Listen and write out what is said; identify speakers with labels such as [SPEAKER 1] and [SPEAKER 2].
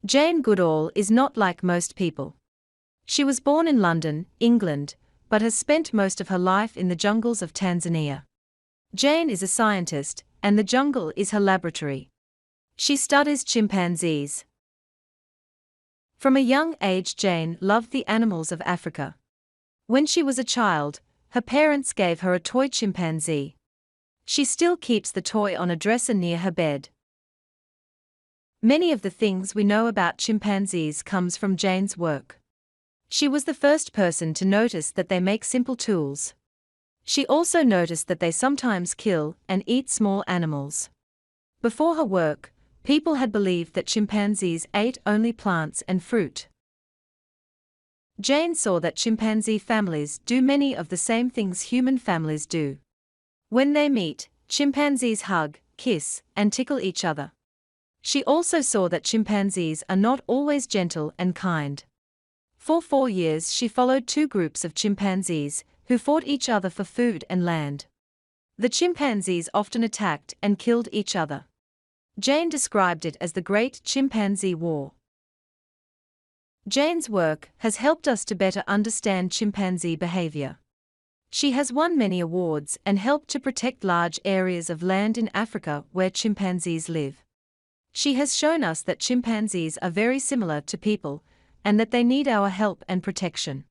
[SPEAKER 1] Jane Goodall is not like most people. She was born in London, England, but has spent most of her life in the jungles of Tanzania. Jane is a scientist, and the jungle is her laboratory. She studies chimpanzees. From a young age, Jane loved the animals of Africa. When she was a child, her parents gave her a toy chimpanzee. She still keeps the toy on a dresser near her bed. Many of the things we know about chimpanzees comes from Jane's work. She was the first person to notice that they make simple tools. She also noticed that they sometimes kill and eat small animals. Before her work, people had believed that chimpanzees ate only plants and fruit. Jane saw that chimpanzee families do many of the same things human families do. When they meet, chimpanzees hug, kiss, and tickle each other. She also saw that chimpanzees are not always gentle and kind. For 4 years she followed 2 groups of chimpanzees, who fought each other for food and land. The chimpanzees often attacked and killed each other. Jane described it as the Great Chimpanzee War. Jane's work has helped us to better understand chimpanzee behavior. She has won many awards and helped to protect large areas of land in Africa where chimpanzees live. She has shown us that chimpanzees are very similar to people, and that they need our help and protection.